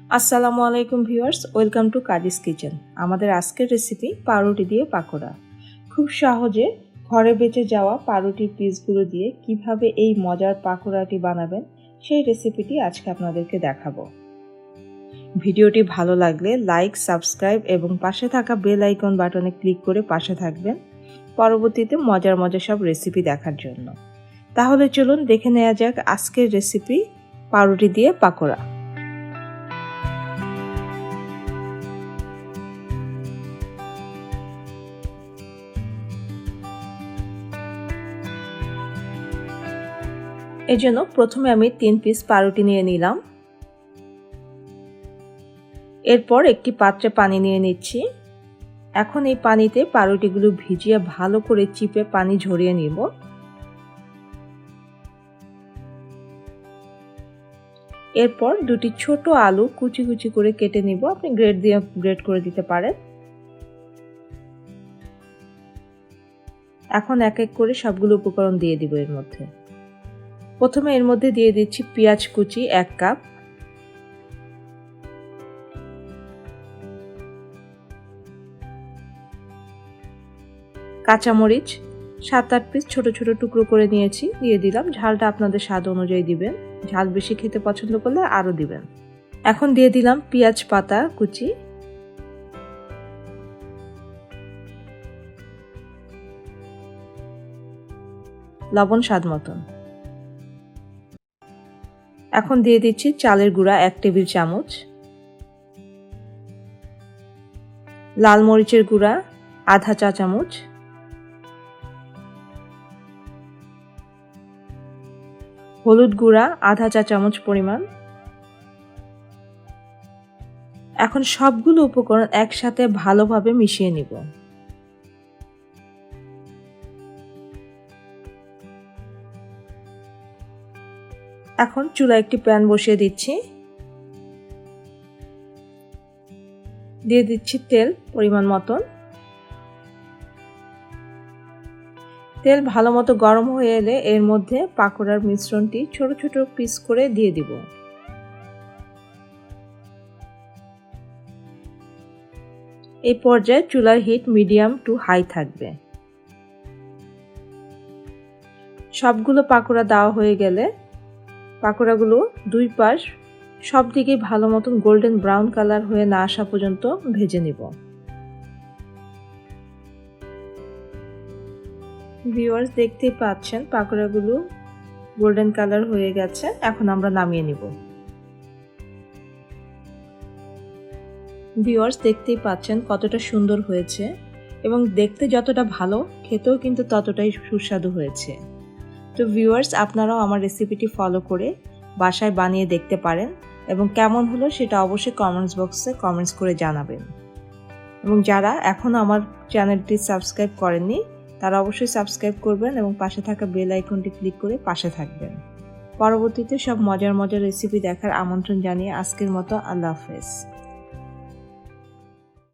আসসালামু আলাইকুম viewers, welcome to কাজিস kitchen. আমাদের আজকের রেসিপি পাউরুটি দিয়ে পাকোড়া। খুব সহজে ঘরে বেঁচে যাওয়া পাউরুটির পিসগুলো দিয়ে কিভাবে এই মজার পাকোড়াটি বানাবেন সেই রেসিপিটি আজকে আপনাদেরকে দেখাবো। ভিডিওটি ভালো লাগলে লাইক, সাবস্ক্রাইব এবং পাশে থাকা বেল আইকন বাটনে ক্লিক করে পাশে থাকবেন পরবর্তীতে মজার সব রেসিপি দেখার জন্য। তাহলে চলুন দেখে নেওয়া যাক আজকের রেসিপি পাউরুটি দিয়ে পাকোড়া। এর জন্য প্রথমে আমি 3 পিস পাউরুটি নিয়ে নিলাম। এরপর একটি পাত্রে পানি নিয়ে নিচ্ছি। এখন এই পানিতে পাউরুটিগুলো ভিজিয়ে ভালো করে চিপে পানি ঝরিয়ে নিব। এরপর দুটি ছোট আলু কুচি কুচি করে কেটে নিব। আপনি গ্রেট করে দিতে পারেন। এখন এক এক করে সবগুলো উপকরণ দিয়ে দিব এর মধ্যে। প্রথমে এর মধ্যে দিয়ে দিচ্ছি পেঁয়াজ কুচি 1 কাপ, কাঁচামরিচ 7-8 পিস ছোট ছোট টুকরো করে নিয়েছি, দিয়ে দিলাম। ঝালটা আপনাদের স্বাদ অনুযায়ী দিবেন, ঝাল বেশি খেতে পছন্দ করলে আরো দিবেন। এখন দিয়ে দিলাম পেঁয়াজ পাতা কুচি, লবণ স্বাদ মতন। এখন দিয়ে দিচ্ছি চালের গুঁড়া 1 টেবিল চামচ, লাল মরিচের গুঁড়া আধা চা চামচ, হলুদ গুঁড়া আধা চা চামচ পরিমাণ। এখন সবগুলো উপকরণ একসাথে ভালোভাবে মিশিয়ে নিব। এখন চুলায় একটি প্যান বসিয়ে দিচ্ছি, দিয়ে দিচ্ছি তেল পরিমাণ মতন। তেল ভালো মতো গরম হয়ে এলে এর মধ্যে পাকোড়ার মিশ্রণটি ছোট ছোট পিস করে দিয়ে দিব। এই পর্যায়ে চুলার হিট মিডিয়াম টু হাই থাকবে। সবগুলো পাকোড়া দেওয়া হয়ে গেলে পাকোড়াগুলো দুই পাশ সব দিকে ভালো মতন গোল্ডেন ব্রাউন কালার হয়ে না আসা পর্যন্ত ভেজে নিব। ভিউয়ার্স দেখতেই পাচ্ছেন পাকোড়াগুলো গোল্ডেন কালার হয়ে গেছে। এখন আমরা নামিয়ে নিব। ভিউয়ার্স দেখতেই পাচ্ছেন কতটা সুন্দর হয়েছে এবং দেখতে যতটা ভালো খেতেও কিন্তু ততটাই সুস্বাদু হয়েছে। তো ভিউয়ার্স আপনারাও আমার রেসিপিটি ফলো করে বাসায় বানিয়ে দেখতে পারেন এবং কেমন হলো সেটা অবশ্যই কমেন্টস বক্সে কমেন্টস করে জানাবেন। এবং যারা এখনও আমার চ্যানেলটি সাবস্ক্রাইব করেননি তারা অবশ্যই সাবস্ক্রাইব করবেন এবং পাশে থাকা বেল আইকনটি ক্লিক করে পাশে থাকবেন। পরবর্তীতে সব মজার রেসিপি দেখার আমন্ত্রণ জানিয়ে আজকের মতো আল্লাহ হাফেজ।